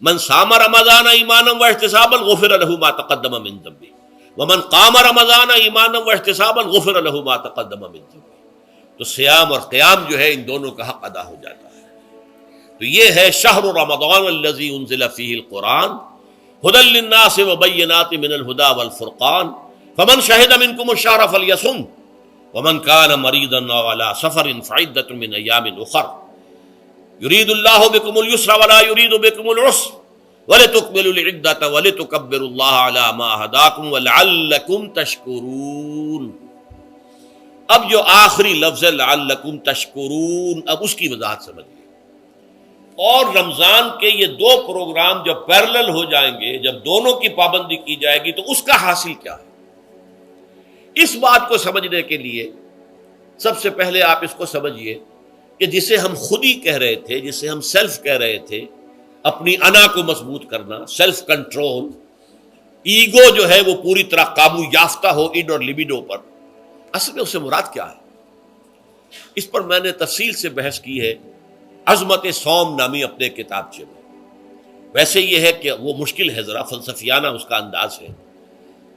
من صام رمضان ایمانا واحتسابا غفر له ما تقدم من ذنبه ومن قام رمضان ایمانا واحتسابا غفر له ما تقدم من ذنبه. تو سیام اور قیام جو ہے ان دونوں کا حق ادا ہو جاتا ہے. تو یہ ہے شہر رمضان الذی انزل فیہ القرآن ھدی للناس وبینات من الھدی والفرقان فمن شہد منکم الشہر فلیصم ومن کان مریضا او علی سفر فعدۃ من ایام اخر یرید اللہ بکم اليسر ولا یرید بکم العسر ولتکملوا العدۃ ولتکبروا اللہ علی ما ھداکم ولعلکم تشکرون. اب جو آخری لفظ ہے لعلکم تشکرون، اب اس کی وضاحت سمجھیے. اور رمضان کے یہ دو پروگرام جب پیرلل ہو جائیں گے، جب دونوں کی پابندی کی جائے گی، تو اس کا حاصل کیا ہے؟ اس بات کو سمجھنے کے لیے سب سے پہلے آپ اس کو سمجھیے کہ جسے ہم خود ہی کہہ رہے تھے، جسے ہم سیلف کہہ رہے تھے، اپنی انا کو مضبوط کرنا، سیلف کنٹرول، ایگو جو ہے وہ پوری طرح قابو یافتہ ہو اڈ اور لیبیڈو پر، اصل میں اس سے مراد کیا ہے؟ اس پر میں نے تفصیل سے بحث کی ہے عظمت صوم نامی اپنے کتابچے میں. ویسے یہ ہے کہ وہ مشکل ہے، ذرا فلسفیانہ اس کا انداز ہے،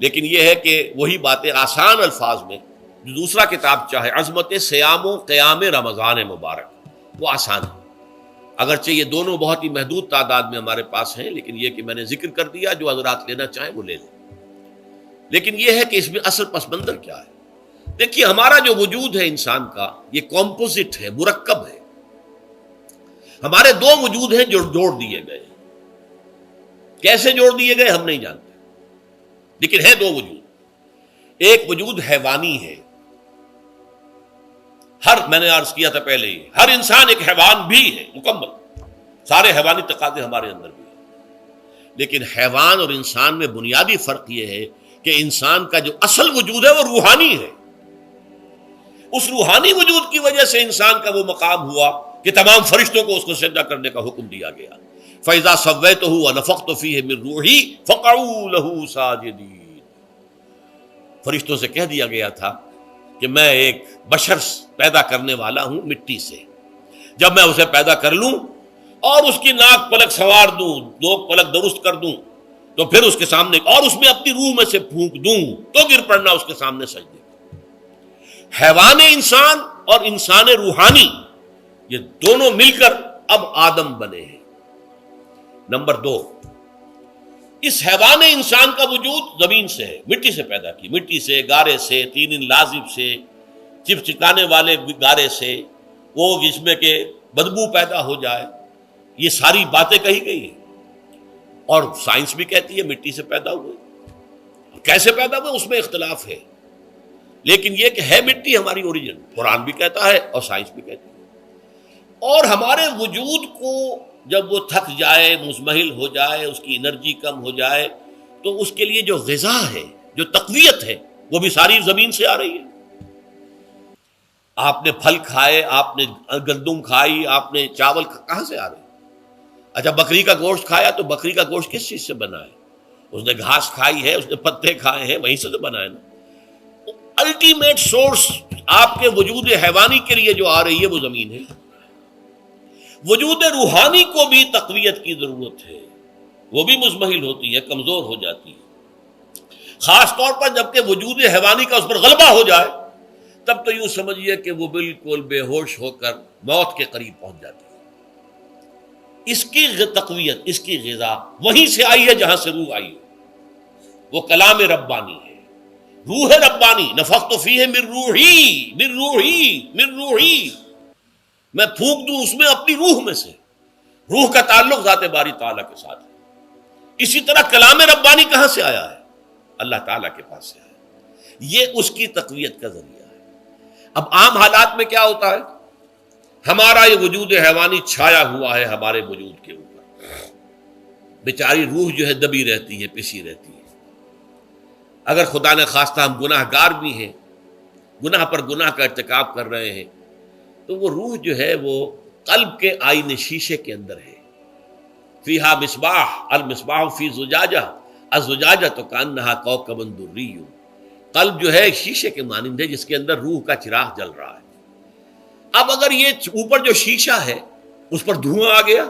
لیکن یہ ہے کہ وہی باتیں آسان الفاظ میں جو دوسرا کتاب چاہے عظمت سیام و قیام رمضان مبارک، وہ آسان ہے. اگرچہ یہ دونوں بہت ہی محدود تعداد میں ہمارے پاس ہیں، لیکن یہ کہ میں نے ذکر کر دیا، جو حضرات لینا چاہیں وہ لے لیں. لیکن یہ ہے کہ اس میں اصل پس منظر کیا ہے. دیکھیے، ہمارا جو وجود ہے انسان کا، یہ کمپوزٹ ہے، مرکب ہے. ہمارے دو وجود ہیں جو جوڑ دیے گئے. کیسے جوڑ دیے گئے ہم نہیں جانتے، لیکن ہے دو وجود. ایک وجود حیوانی ہے، میں نے عرض کیا تھا پہلے ہی، ہر انسان ایک حیوان بھی ہے مکمل، سارے حیوانی تقاضے ہمارے اندر بھی ہیں. لیکن حیوان اور انسان میں بنیادی فرق یہ ہے کہ انسان کا جو اصل وجود ہے وہ روحانی ہے. اس روحانی وجود کی وجہ سے انسان کا وہ مقام ہوا کہ تمام فرشتوں کو اس کو سجدہ کرنے کا حکم دیا گیا. فَإِذَا سَوَّيْتُهُ وَنَفَخْتُ فِيهِ مِن رُوحِي فَقَعُوا لَهُ سَاجِدِينَ. فرشتوں سے کہہ دیا گیا تھا کہ میں ایک بشر پیدا کرنے والا ہوں مٹی سے. جب میں اسے پیدا کر لوں اور اس کی ناک پلک سنوار دوں، دو پلک درست کر دوں، تو پھر اس کے سامنے اور اس میں اپنی روح میں سے پھونک دوں تو گر پڑنا اس کے سامنے سجدے. حیوان انسان اور انسان روحانی، یہ دونوں مل کر اب آدم بنے ہیں. نمبر دو، اس حیوان انسان کا وجود زمین سے ہے، مٹی سے پیدا کی، مٹی سے، گارے سے، طین لازب سے، چپچکانے والے گارے سے، وہ جس میں کہ بدبو پیدا ہو جائے، یہ ساری باتیں کہی گئی ہیں. اور سائنس بھی کہتی ہے مٹی سے پیدا ہوئے. کیسے پیدا ہوئے اس میں اختلاف ہے، لیکن یہ کہ ہے مٹی ہماری اوریجن، قرآن بھی کہتا ہے اور سائنس بھی کہتی ہے. اور ہمارے وجود کو جب وہ تھک جائے، مزمحل ہو جائے، اس کی انرجی کم ہو جائے، تو اس کے لیے جو غذا ہے، جو تقویت ہے، وہ بھی ساری زمین سے آ رہی ہے. آپ نے پھل کھائے، آپ نے گندم کھائی، آپ نے چاول کہاں سے آ رہے؟ اچھا، بکری کا گوشت کھایا تو بکری کا گوشت کس چیز سے بنا ہے؟ اس نے گھاس کھائی ہے، اس نے پتے کھائے ہیں، وہیں سے تو بنا ہے نا. الٹیمیٹ سورس آپ کے وجود حیوانی کے لیے جو آ رہی ہے وہ زمین ہے. وجود روحانی کو بھی تقویت کی ضرورت ہے، وہ بھی مزمحل ہوتی ہے، کمزور ہو جاتی ہے. خاص طور پر جب کہ وجود حیوانی کا اس پر غلبہ ہو جائے، تب تو یوں سمجھیے کہ وہ بالکل بے ہوش ہو کر موت کے قریب پہنچ جاتی ہے. اس کی تقویت، اس کی غذا وہیں سے آئی ہے جہاں سے روح آئی ہے. وہ کلام ربانی ہے، روح ربانی. نفخت فیہ من روحی، من روحی، من روحی، میں پھونک دوں اس میں اپنی روح میں سے. روح کا تعلق ذات باری تعالیٰ کے ساتھ ہے. اسی طرح کلام ربانی کہاں سے آیا ہے؟ اللہ تعالیٰ کے پاس سے آیا. یہ اس کی تقویت کا ذریعہ ہے. اب عام حالات میں کیا ہوتا ہے؟ ہمارا یہ وجود حیوانی چھایا ہوا ہے ہمارے وجود کے اوپر، بیچاری روح جو ہے دبی رہتی ہے، پسی رہتی ہے. اگر خدا نے خواستہ ہم گناہ گار بھی ہیں، گناہ پر گناہ کا ارتکاب کر رہے ہیں، تو وہ روح جو ہے وہ قلب کے آئینے شیشے کے اندر ہے. فیہا مصباح، المصباح فی زجاجہ، الزجاجہ تو کانہا کوکب دری. قلب جو ہے ایک شیشے کے مانند ہے جس کے اندر روح کا چراغ جل رہا ہے. اب اگر یہ اوپر جو شیشہ ہے اس پر دھواں آ گیا،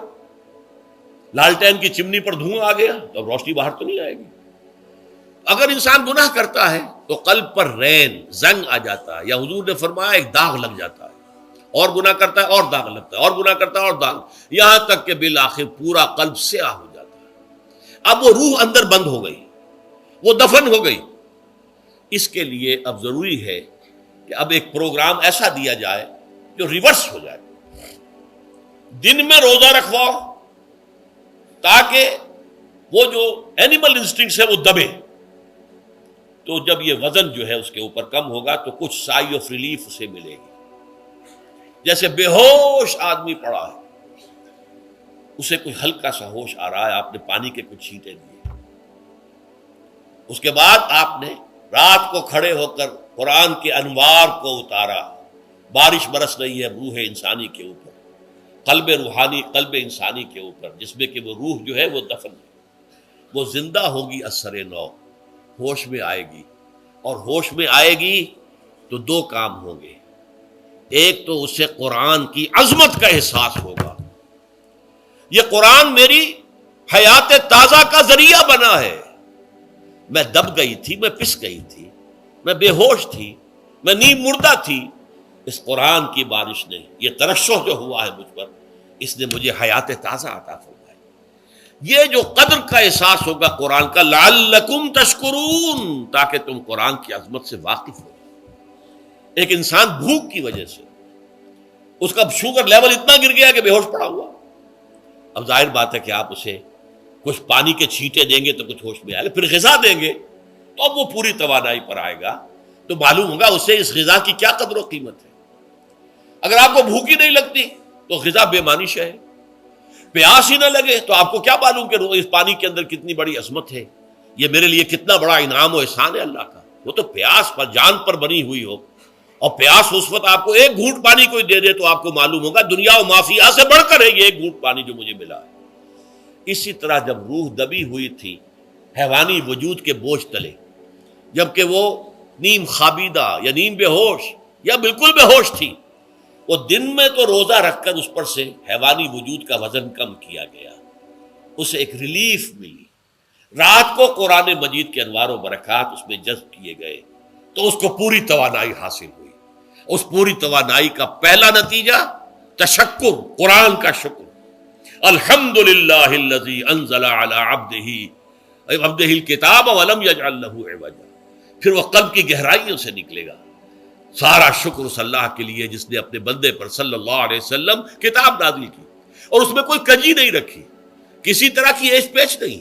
لالٹین کی چمنی پر دھواں آ گیا تو اب روشنی باہر تو نہیں آئے گی. اگر انسان گناہ کرتا ہے تو قلب پر رین زنگ آ جاتا ہے، یا حضور نے فرمایا ایک داغ لگ جاتا ہے، اور گناہ کرتا ہے اور داغ لگتا ہے، اور گناہ کرتا ہے اور داغ، یہاں تک کہ بالآخر پورا قلب سیاہ ہو جاتا ہے. اب وہ روح اندر بند ہو گئی، وہ دفن ہو گئی. اس کے لیے اب ضروری ہے کہ اب ایک پروگرام ایسا دیا جائے جو ریورس ہو جائے. دن میں روزہ رکھواؤ تاکہ وہ جو اینیمل انسٹنکٹس ہے وہ دبے. تو جب یہ وزن جو ہے اس کے اوپر کم ہوگا تو کچھ سائی آف ریلیف اسے ملے گی. جیسے بے ہوش آدمی پڑا ہے، اسے کوئی ہلکا سا ہوش آ رہا ہے، آپ نے پانی کے کچھ چھینٹے دیے، اس کے بعد آپ نے رات کو کھڑے ہو کر قرآن کے انوار کو اتارا. بارش برس رہی ہے روح انسانی کے اوپر، قلب روحانی، قلب انسانی کے اوپر، جس میں کہ وہ روح جو ہے وہ دفن ہے، وہ زندہ ہوگی اثر نو، ہوش میں آئے گی. اور ہوش میں آئے گی تو دو کام ہوں گے. ایک تو اسے قرآن کی عظمت کا احساس ہوگا، یہ قرآن میری حیات تازہ کا ذریعہ بنا ہے. میں دب گئی تھی، میں پس گئی تھی، میں بے ہوش تھی، میں نیم مردہ تھی. اس قرآن کی بارش نے، یہ ترشح جو ہوا ہے مجھ پر، اس نے مجھے حیات تازہ عطا فرمائی. یہ جو قدر کا احساس ہوگا قرآن کا، لعلکم تشکرون، تاکہ تم قرآن کی عظمت سے واقف ہو. ایک انسان بھوک کی وجہ سے اس کا شوگر لیول اتنا گر گیا کہ بے ہوش پڑا ہوا. اب ظاہر بات ہے کہ آپ اسے کچھ پانی کے چھینٹے دیں گے تو کچھ ہوش میں آئے گا، پھر غذا دیں گے تو اب وہ پوری توانائی پر آئے گا، تو معلوم ہوگا اسے اس غذا کی کیا قدر و قیمت ہے. اگر آپ کو بھوک ہی نہیں لگتی تو غذا بے معنی شے ہے. پیاس ہی نہ لگے تو آپ کو کیا معلوم کہ اس پانی کے اندر کتنی بڑی عظمت ہے، یہ میرے لیے کتنا بڑا انعام و احسان ہے اللہ کا. وہ تو پیاس پر، جان پر بنی ہوئی ہو، اور پیاس اس وقت آپ کو ایک گھونٹ پانی کوئی دے دے تو آپ کو معلوم ہوگا دنیا و مافیا سے بڑھ کر ہے یہ ایک گھونٹ پانی جو مجھے ملا ہے. اسی طرح جب روح دبی ہوئی تھی حیوانی وجود کے بوجھ تلے، جبکہ وہ نیم خابیدہ یا نیم بے ہوش یا بالکل بے ہوش تھی، وہ دن میں تو روزہ رکھ کر اس پر سے حیوانی وجود کا وزن کم کیا گیا، اسے ایک ریلیف ملی. رات کو قرآن مجید کے انوار و برکات اس میں جذب کیے گئے تو اس کو پوری توانائی حاصل ہوئی. اس پوری توانائی کا پہلا نتیجہ تشکر، قرآن کا شکر. الحمدللہ الذی انزل علی عبدہ الکتاب ولم یجعل لہ عوجا. پھر وہ قلب کی گہرائیوں سے نکلے گا. سارا شکر اس اللہ کے لیے جس نے اپنے بندے پر صلی اللہ علیہ وسلم کتاب نازل کی اور اس میں کوئی کجی نہیں رکھی، کسی طرح کی ایش پیچ نہیں.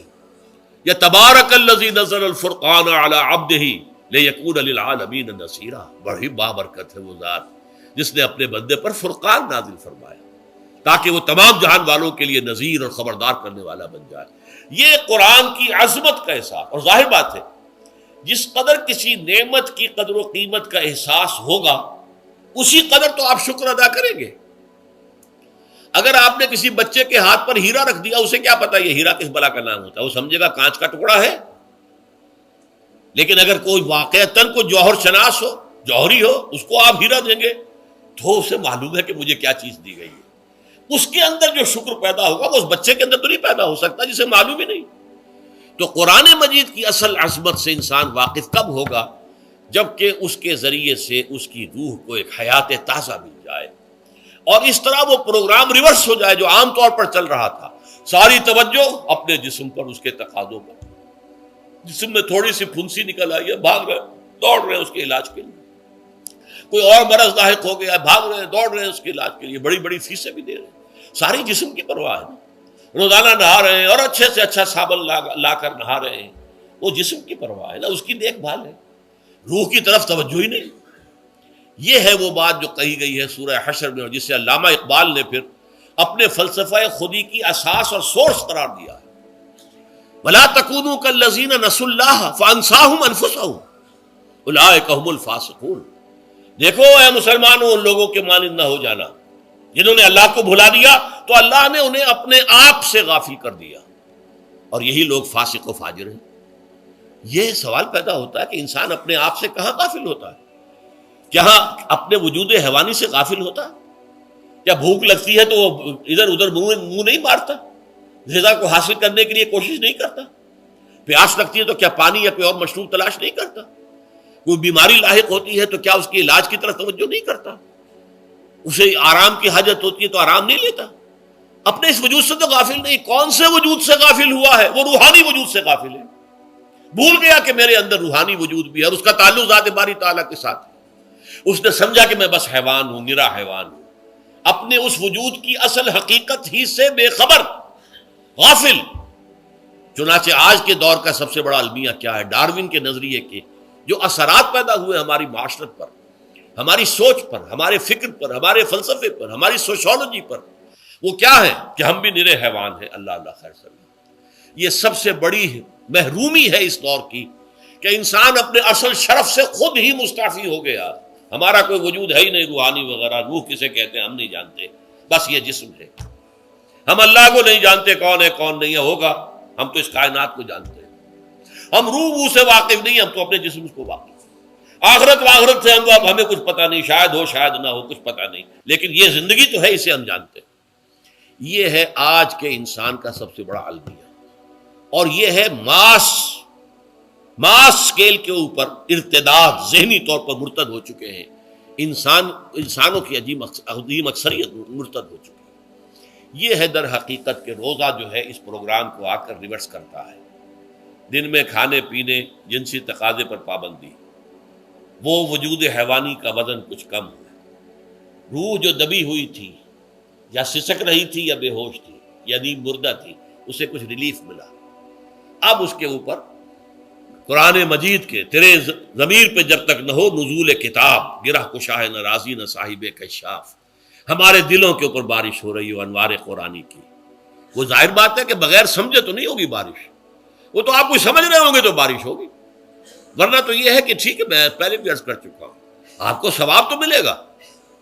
یا تبارک الذی نزل الفرقان علی عبدہ لیکون للعالمین نصیرا. بڑی بابرکت ہے وہ ذات جس نے اپنے بندے پر فرقان نازل فرمایا تاکہ وہ تمام جہان والوں کے لیے نذیر اور خبردار کرنے والا بن جائے. یہ قرآن کی عظمت کا احساس. اور ظاہر بات ہے جس قدر کسی نعمت کی قدر و قیمت کا احساس ہوگا اسی قدر تو آپ شکر ادا کریں گے. اگر آپ نے کسی بچے کے ہاتھ پر ہیرا رکھ دیا، اسے کیا پتا یہ ہیرا کس بلا کا نام ہوتا ہے، وہ سمجھے گا کانچ کا ٹکڑا ہے. لیکن اگر کوئی واقعتاً کو جوہر شناس ہو، جوہری ہو، اس کو آپ ہیرا دیں گے تو اسے معلوم ہے کہ مجھے کیا چیز دی گئی ہے. اس کے اندر جو شکر پیدا ہوگا وہ اس بچے کے اندر تو نہیں پیدا ہو سکتا جسے معلوم ہی نہیں. تو قرآن مجید کی اصل عظمت سے انسان واقف کب ہوگا؟ جبکہ اس کے ذریعے سے اس کی روح کو ایک حیات تازہ مل جائے اور اس طرح وہ پروگرام ریورس ہو جائے جو عام طور پر چل رہا تھا. ساری توجہ اپنے جسم پر، اس کے تقاضوں پر. جسم میں تھوڑی سی پھنسی نکل آئی ہے، بھاگ رہے، دوڑ رہے ہیں اس کے علاج کے لیے. کوئی اور مرض لاحق ہو گیا ہے، بھاگ رہے ہیں، دوڑ رہے ہیں اس کے علاج کے لیے، بڑی بڑی فیسیں بھی دے رہے ہیں. ساری جسم کی پرواہ ہے. روزانہ نہا رہے ہیں اور اچھے سے اچھا صابن لا کر نہا رہے ہیں، وہ جسم کی پرواہ ہے نا، اس کی دیکھ بھال ہے. روح کی طرف توجہ ہی نہیں. یہ ہے وہ بات جو کہی گئی ہے سورہ حشر میں، اور جسے علامہ اقبال نے پھر اپنے فلسفہ خودی کی اساس اور سورس قرار دیا ہے. وَلَا تَكُونُوا كَالَّذِينَ نَسُوا اللَّهَ فَأَنسَاهُمْ أَنفُسَهُمْ أُولَٰئِكَ هُمُ الْفَاسِقُونَ. دیکھو اے مسلمانوں، ان لوگوں کے مانند نہ ہو جانا جنہوں نے اللہ کو بھلا دیا تو اللہ نے انہیں اپنے آپ سے غافل کر دیا، اور یہی لوگ فاسق و فاجر ہیں. یہ سوال پیدا ہوتا ہے کہ انسان اپنے آپ سے کہاں غافل ہوتا ہے؟ کیا اپنے وجود حیوانی سے غافل ہوتا ہے؟ کیا بھوک لگتی ہے تو وہ ادھر ادھر منہ نہیں مارتا؟ غذا کو حاصل کرنے کے لیے کوشش نہیں کرتا؟ پیاس لگتی ہے تو کیا پانی یا کوئی اور مشروب تلاش نہیں کرتا؟ کوئی بیماری لاحق ہوتی ہے تو کیا اس کے علاج کی طرف توجہ نہیں کرتا؟ اسے آرام کی حاجت ہوتی ہے تو آرام نہیں لیتا؟ اپنے اس وجود سے تو غافل نہیں. کون سے وجود سے غافل ہوا ہے؟ وہ روحانی وجود سے غافل ہے. بھول گیا کہ میرے اندر روحانی وجود بھی ہے اور اس کا تعلق ذات باری تعالیٰ کے ساتھ ہے. اس نے سمجھا کہ میں بس حیوان ہوں، نرا حیوان ہوں، اپنے اس وجود کی اصل حقیقت ہی سے بے خبر، غافل. چنانچہ آج کے دور کا سب سے بڑا المیہ کیا ہے؟ ڈارون کے نظریے کے جو اثرات پیدا ہوئے ہماری معاشرت پر، ہماری سوچ پر، ہمارے فکر پر، ہمارے فلسفے پر، ہماری سوشولوجی پر، وہ کیا ہے کہ ہم بھی نرے حیوان ہیں. اللہ اللہ خیر سلام. یہ سب سے بڑی محرومی ہے اس دور کی کہ انسان اپنے اصل شرف سے خود ہی مستعفی ہو گیا. ہمارا کوئی وجود ہے ہی نہیں، روحانی وغیرہ. روح کسے کہتے ہیں ہم نہیں جانتے، بس یہ جسم ہے. ہم اللہ کو نہیں جانتے کون ہے کون نہیں ہے. ہوگا ہم تو اس کائنات کو جانتے ہیں. ہم روح سے واقف نہیں، ہم تو اپنے جسم کو واقف. آخرت سے ہمیں کچھ پتہ نہیں، شاید ہو شاید نہ ہو، کچھ پتہ نہیں. لیکن یہ زندگی تو ہے، اسے ہم جانتے ہیں. یہ ہے آج کے انسان کا سب سے بڑا المیہ. اور یہ ہے ماس اسکیل کے اوپر ارتداد، ذہنی طور پر مرتد ہو چکے ہیں. انسانوں کی عظیم اکثریت مرتد ہو چکی ہے. یہ ہے در حقیقت کہ روزہ جو ہے اس پروگرام کو آ کر ریورس کرتا ہے. دن میں کھانے پینے، جنسی تقاضے پر پابندی، وہ وجود حیوانی کا وزن کچھ کم ہے. روح جو دبی ہوئی تھی، یا سسک رہی تھی، یا بے ہوش تھی، یا نیب مردہ تھی، اسے کچھ ریلیف ملا. اب اس کے اوپر قرآن مجید کے تیرے ضمیر پہ جب تک نہ ہو نزول کتاب، گرہ کشاہ نہ رازی نہ صاحب کشاف، ہمارے دلوں کے اوپر بارش ہو رہی ہو انوار قرآنی کی. وہ ظاہر بات ہے کہ بغیر سمجھے تو نہیں ہوگی بارش. وہ تو آپ کچھ سمجھ رہے ہوں گے تو بارش ہوگی، ورنہ تو یہ ہے کہ ٹھیک ہے، میں پہلے بھی عرض کر چکا ہوں، آپ کو ثواب تو ملے گا،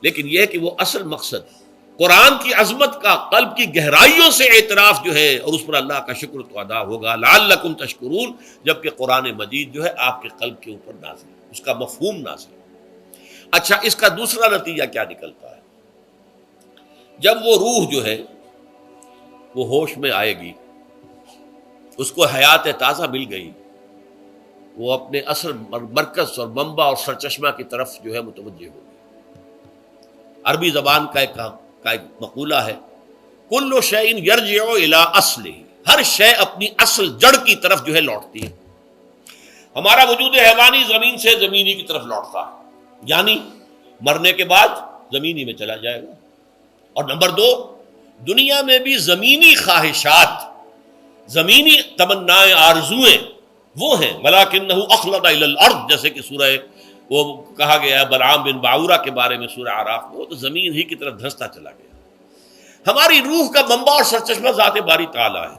لیکن یہ ہے کہ وہ اصل مقصد قرآن کی عظمت کا قلب کی گہرائیوں سے اعتراف جو ہے، اور اس پر اللہ کا شکر تو ادا ہوگا. لعلکم تشکرون، جبکہ قرآن مجید جو ہے آپ کے قلب کے اوپر نازل ہے، اس کا مفہوم نازل ہے. اچھا، اس کا دوسرا نتیجہ کیا نکلتا ہے؟ جب وہ روح جو ہے وہ ہوش میں آئے گی، اس کو حیات تازہ مل گئی، وہ اپنے اصل مرکز اور منبع اور سرچشمہ کی طرف جو ہے متوجہ ہوگی. عربی زبان کا ایک مقولہ ہے، کل شیء یرجع الی اصلہ، ہر شے اپنی اصل جڑ کی طرف جو ہے لوٹتی ہے. ہمارا وجود حیوانی زمین سے زمینی کی طرف لوٹتا ہے، یعنی مرنے کے بعد زمینی میں چلا جائے گا. اور نمبر دو، دنیا میں بھی زمینی خواہشات، زمینی تمنائیں، آرزویں وہ ہیں. ولکنہ اخلد الی الارض، جیسے کہ سورہ وہ کہا گیا ہے بلعام بن باعورہ کے بارے میں سورہ اعراف میں، وہ تو زمین ہی کی طرف دھنستا چلا گیا. ہماری روح کا منبع اور سرچشمہ ذات باری تعالیٰ ہے،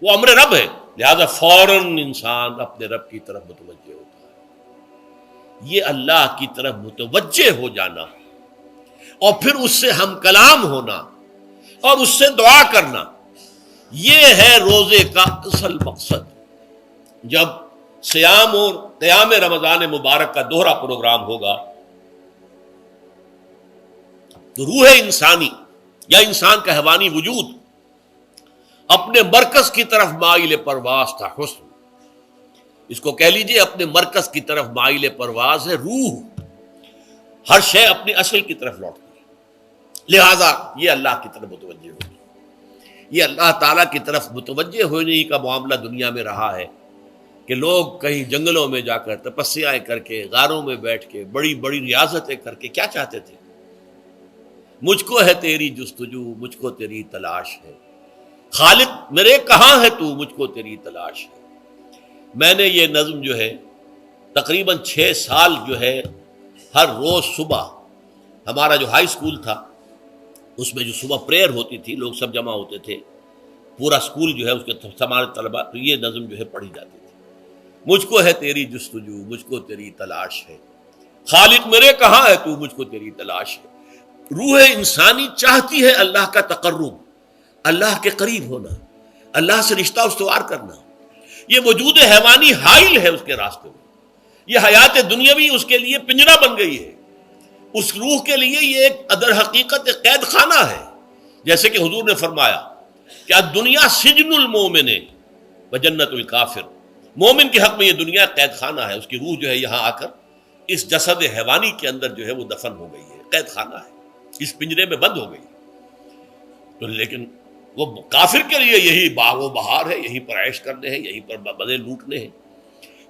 وہ امر رب ہے، لہذا فوراً انسان اپنے رب کی طرف متوجہ ہوتا ہے. یہ اللہ کی طرف متوجہ ہو جانا اور پھر اس سے ہم کلام ہونا اور اس سے دعا کرنا، یہ ہے روزے کا اصل مقصد. جب سیام اور قیام رمضان مبارک کا دوہرا پروگرام ہوگا تو روح انسانی یا انسان کا حیوانی وجود اپنے مرکز کی طرف مائل پرواز تھا. حسن، اس کو کہہ لیجئے اپنے مرکز کی طرف مائل پرواز ہے. روح ہر شے اپنی اصل کی طرف لوٹتی ہے، لہذا یہ اللہ کی طرف متوجہ ہوگی. یہ اللہ تعالیٰ کی طرف متوجہ ہونے کا معاملہ دنیا میں رہا ہے کہ لوگ کہیں جنگلوں میں جا کر تپسیائیں کر کے، غاروں میں بیٹھ کے، بڑی بڑی ریاضتیں کر کے کیا چاہتے تھے؟ مجھ کو ہے تیری جستجو، مجھ کو تیری تلاش ہے. خالق میرے کہاں ہے تو، مجھ کو تیری تلاش ہے. میں نے یہ نظم جو ہے تقریباً 6 سال جو ہے ہر روز صبح، ہمارا جو ہائی اسکول تھا اس میں جو صبح پریئر ہوتی تھی، لوگ سب جمع ہوتے تھے، پورا اسکول جو ہے اس کے ہمارے طلباء، تو یہ نظم جو ہے پڑھی جاتی تھی. مجھ کو ہے تیری جستجو، مجھ کو تیری تلاش ہے. خالق میرے کہاں ہے تو، مجھ کو تیری تلاش ہے. روح انسانی چاہتی ہے اللہ کا تقرب، اللہ کے قریب ہونا، اللہ سے رشتہ استوار کرنا. یہ وجود حیوانی حائل ہے اس کے راستے میں. یہ حیات دنیاوی اس کے لیے پنجرا بن گئی ہے. اس روح کے لیے یہ ایک در حقیقت ایک قید خانہ ہے. جیسے کہ حضور نے فرمایا کہ دنیا سجن المومن و جنت الکافر، مومن کے حق میں یہ دنیا قید خانہ ہے، اس کی روح جو ہے یہاں آ کر اس جسد حیوانی کے اندر جو ہے وہ دفن ہو گئی ہے، قید خانہ ہے، اس پنجرے میں بند ہو گئی ہے۔ تو لیکن وہ کافر کے لیے یہی باغ و بہار ہے، یہیں پر عیش کرنے ہیں، یہیں پر مزے لوٹنے ہیں۔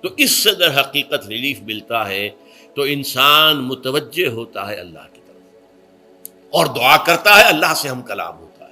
تو اس سے در حقیقت ریلیف ملتا ہے تو انسان متوجہ ہوتا ہے اللہ کی طرف اور دعا کرتا ہے، اللہ سے ہم کلام ہوتا ہے۔